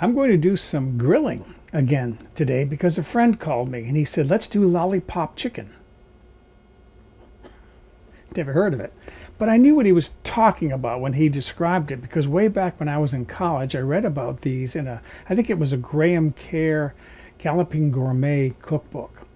I'm going to do some grilling again today because a friend called me and he said, let's do lollipop chicken. Never heard of it. But I knew what he was talking about when he described it, because way back when I was in college, I read about these in I think it was a Graham Kerr Galloping Gourmet cookbook.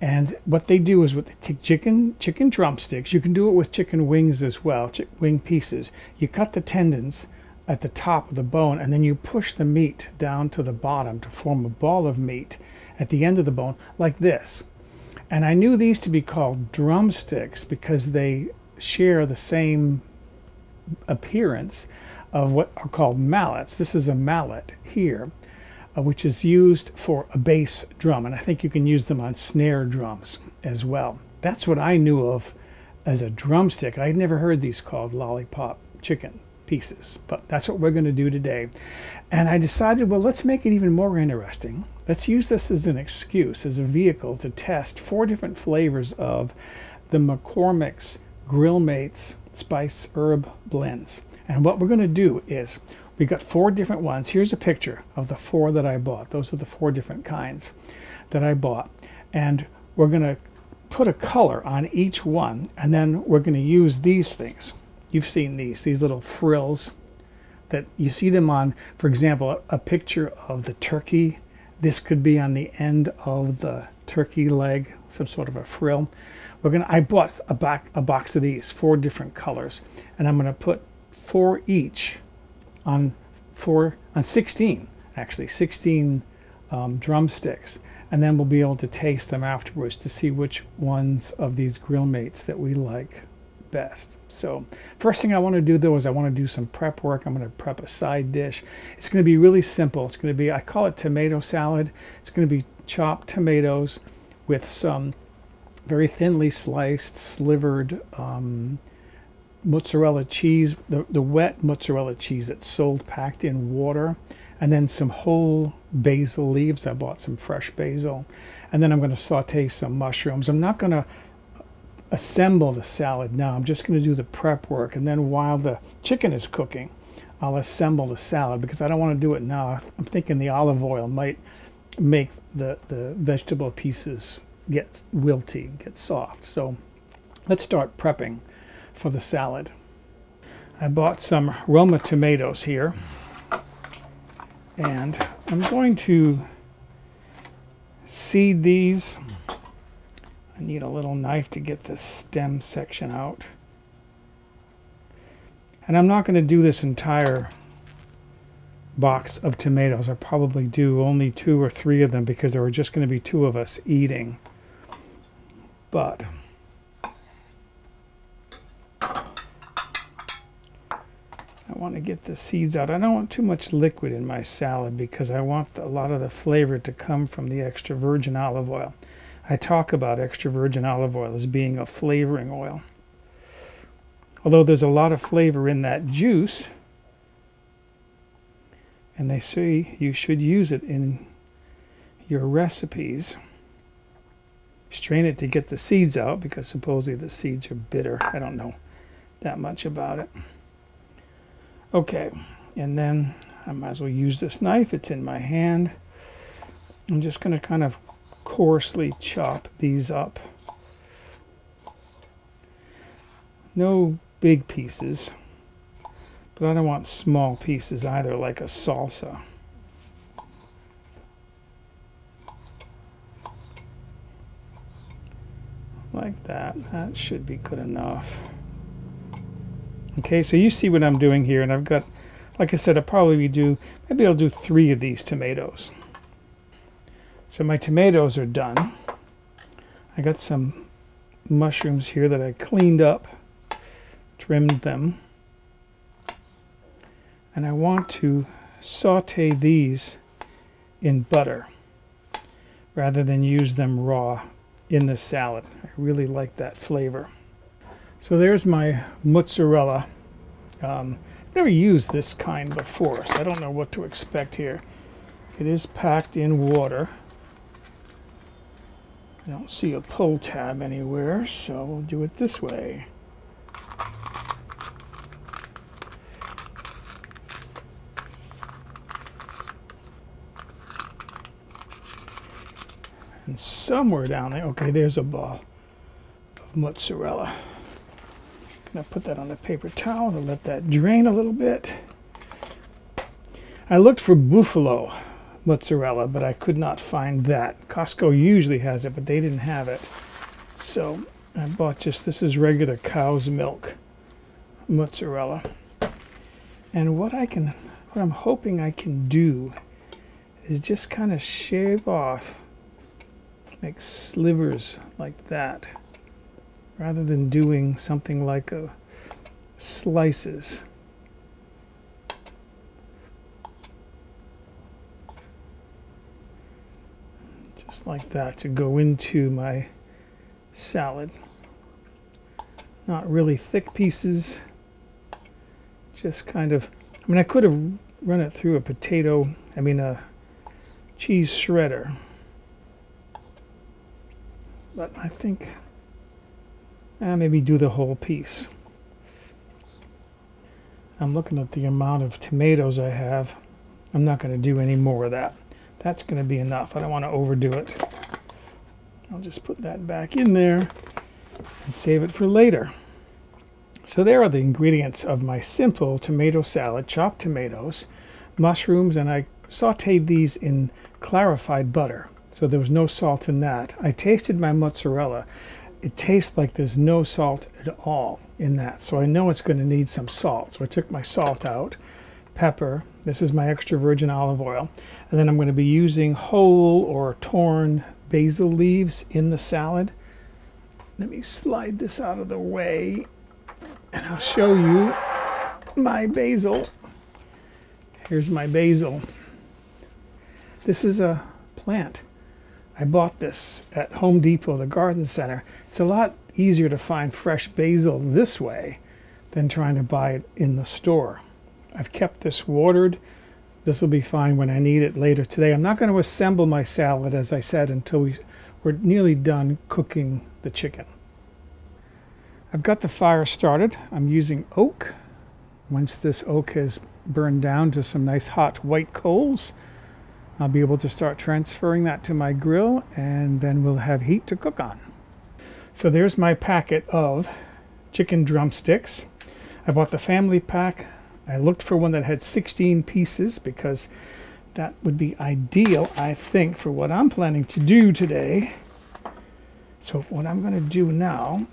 And what they do is with the chicken drumsticks, you can do it with chicken wings as well, wing pieces. You cut the tendons at the top of the bone, and then you push the meat down to the bottom to form a ball of meat at the end of the bone, like this. And I knew these to be called drumsticks because they share the same appearance of what are called mallets. This is a mallet here, which is used for a bass drum, and I think you can use them on snare drums as well. That's what I knew of as a drumstick. I'd never heard these called lollipop chicken pieces, but that's what we're going to do today. And I decided, well, let's make it even more interesting. Let's use this as an excuse, as a vehicle to test 4 different flavors of the McCormick's Grill Mates Spice Herb Blends. And what we're going to do is, we got 4 different ones. Here's a picture of the 4 that I bought. Those are the 4 different kinds that I bought. And we're going to put a color on each one, and then we're going to use these things. You've seen these little frills that you see them on, for example, a picture of the turkey. This could be on the end of the turkey leg, some sort of a frill. I bought a box of these, 4 different colors, and I'm going to put 4 each on 16, actually 16 drumsticks, and then we'll be able to taste them afterwards to see which ones of these grill mates that we like best. So first thing I want to do though is I want to do some prep work. I'm going to prep a side dish. It's going to be really simple. It's going to be, I call it tomato salad. It's going to be chopped tomatoes with some very thinly sliced, slivered mozzarella cheese, the wet mozzarella cheese that's sold packed in water, and then some whole basil leaves. I bought some fresh basil, and then I'm going to saute some mushrooms. I'm not going to assemble the salad now. I'm just going to do the prep work, and then while the chicken is cooking, I'll assemble the salad because I don't want to do it now. I'm thinking the olive oil might make the vegetable pieces get wilty, get soft. So let's start prepping for the salad. I bought some Roma tomatoes here, and I'm going to seed these. I need a little knife to get the stem section out. And I'm not going to do this entire box of tomatoes. I'll probably do only 2 or 3 of them because there are just going to be 2 of us eating. But I want to get the seeds out. I don't want too much liquid in my salad because I want a lot of the flavor to come from the extra virgin olive oil. I talk about extra virgin olive oil as being a flavoring oil. Although there's a lot of flavor in that juice, and they say you should use it in your recipes. Strain it to get the seeds out because supposedly the seeds are bitter. I don't know that much about it. Okay, and then I might as well use this knife. It's in my hand. I'm just going to kind of coarsely chop these up. No big pieces, but I don't want small pieces either, like a salsa. Like that. That should be good enough. Okay, so you see what I'm doing here, and I've got, like I said, maybe I'll do 3 of these tomatoes. So my tomatoes are done. I got some mushrooms here that I cleaned up, trimmed them. And I want to saute these in butter rather than use them raw in the salad. I really like that flavor. So there's my mozzarella. I've never used this kind before, so I don't know what to expect here. It is packed in water. I don't see a pull tab anywhere, so we'll do it this way. And somewhere down there, okay, there's a ball of mozzarella. Gonna put that on the paper towel to let that drain a little bit. I looked for buffalo mozzarella, but I could not find that. Costco usually has it, but they didn't have it. So I bought just, this is regular cow's milk mozzarella. And what I'm hoping I can do is just kind of shave off, make slivers like that, rather than doing something like slices. Just like that to go into my salad. Not really thick pieces, just kind of, I mean, I could have run it through a cheese shredder. But I think maybe do the whole piece. I'm looking at the amount of tomatoes I have. I'm not going to do any more of that. That's going to be enough. I don't want to overdo it. I'll just put that back in there and save it for later. So there are the ingredients of my simple tomato salad: chopped tomatoes, mushrooms, and I sauteed these in clarified butter. So there was no salt in that. I tasted my mozzarella. It tastes like there's no salt at all in that. So I know it's going to need some salt. So I took my salt out, pepper. This is my extra virgin olive oil. And then I'm going to be using whole or torn basil leaves in the salad. Let me slide this out of the way and I'll show you my basil. Here's my basil. This is a plant. I bought this at Home Depot, the garden center. It's a lot easier to find fresh basil this way than trying to buy it in the store. I've kept this watered. This will be fine when I need it later today. I'm not going to assemble my salad, as I said, until we're nearly done cooking the chicken. I've got the fire started. I'm using oak. Once this oak has burned down to some nice hot white coals, I'll be able to start transferring that to my grill, and then we'll have heat to cook on. So there's my packet of chicken drumsticks. I bought the family pack. I looked for one that had 16 pieces because that would be ideal, I think, for what I'm planning to do today. So what I'm going to do now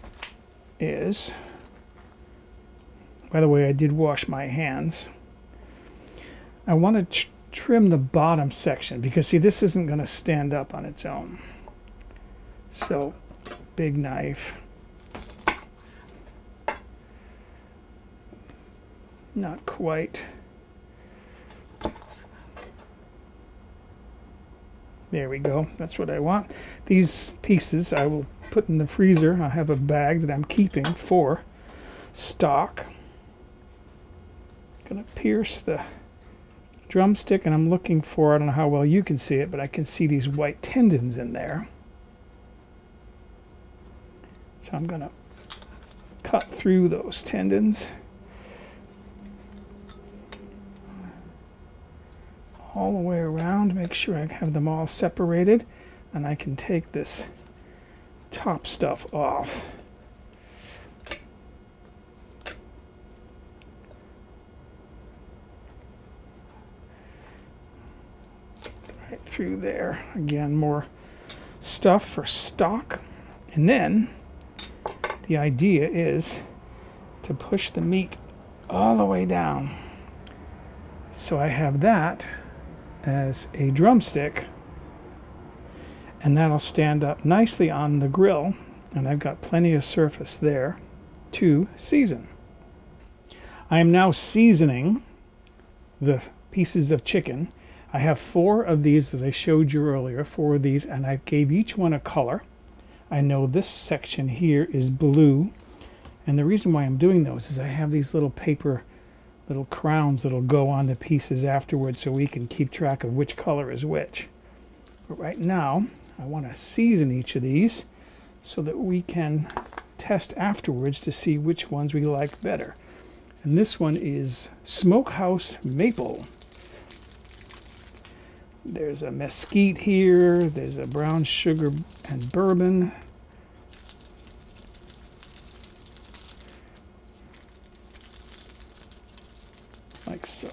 is, by the way, I did wash my hands. I want to trim the bottom section because, see, this isn't going to stand up on its own. So, big knife. Not quite. There we go. That's what I want. These pieces I will put in the freezer. I have a bag that I'm keeping for stock. Gonna pierce the drumstick, and I'm looking for, I don't know how well you can see it, but I can see these white tendons in there. So I'm gonna cut through those tendons all the way around, make sure I have them all separated, and I can take this top stuff off. Right through there. Again, more stuff for stock. And then the idea is to push the meat all the way down. So I have that as a drumstick, and that'll stand up nicely on the grill, and I've got plenty of surface there to season. I am now seasoning the pieces of chicken. I have 4 of these, as I showed you earlier, 4 of these, and I gave each one a color. I know this section here is blue, and the reason why I'm doing those is I have these little paper little crowns that'll go on the pieces afterwards so we can keep track of which color is which. But right now, I want to season each of these so that we can test afterwards to see which ones we like better. And this one is Smokehouse Maple. There's a mesquite here. There's a brown sugar and bourbon. Like so.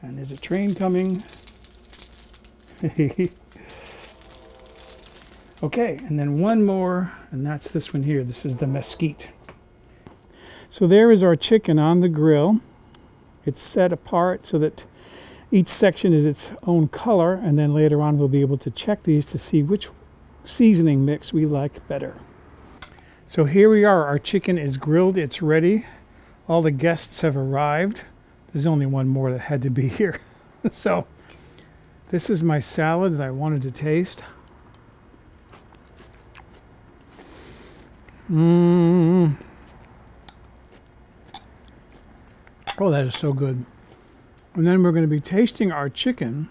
And there's a train coming. Okay, and then one more, and that's this one here. This is the mesquite. So there is our chicken on the grill. It's set apart so that each section is its own color, and then later on we'll be able to check these to see which seasoning mix we like better. So here we are. Our chicken is grilled. It's ready. All the guests have arrived. There's only one more that had to be here. So this is my salad that I wanted to taste. Oh, that is so good. And then we're going to be tasting our chicken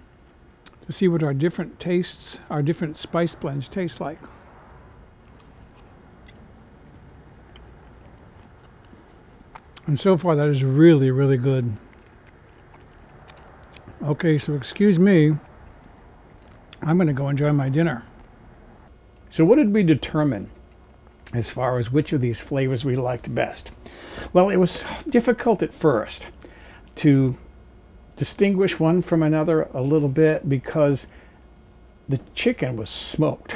to see what our different tastes, our different spice blends taste like. And so far, that is really, really good. Okay, so excuse me. I'm going to go enjoy my dinner. So what did we determine as far as which of these flavors we liked best? Well, it was difficult at first to distinguish one from another a little bit because the chicken was smoked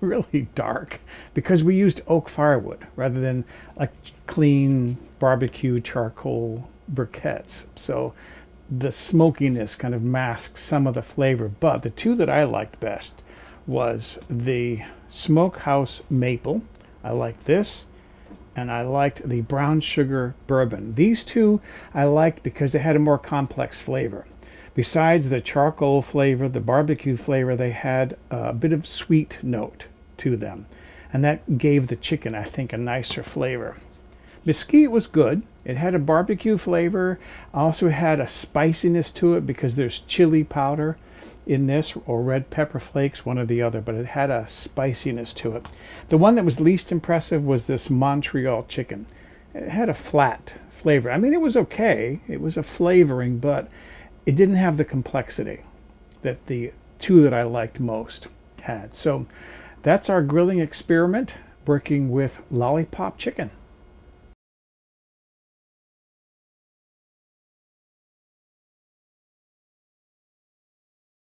really dark because we used oak firewood rather than like clean barbecue charcoal briquettes. So the smokiness kind of masks some of the flavor. But the two that I liked best was the smokehouse maple. I liked this, and I liked the brown sugar bourbon. These two I liked because they had a more complex flavor. Besides the charcoal flavor, the barbecue flavor, they had a bit of sweet note to them. And that gave the chicken, I think, a nicer flavor. Mesquite was good. It had a barbecue flavor. Also had a spiciness to it because there's chili powder in this, or red pepper flakes, one or the other, but it had a spiciness to it. The one that was least impressive was this Montreal chicken. It had a flat flavor. I mean, it was okay. It was a flavoring, but it didn't have the complexity that the two that I liked most had. So that's our grilling experiment working with Lollipop Chicken.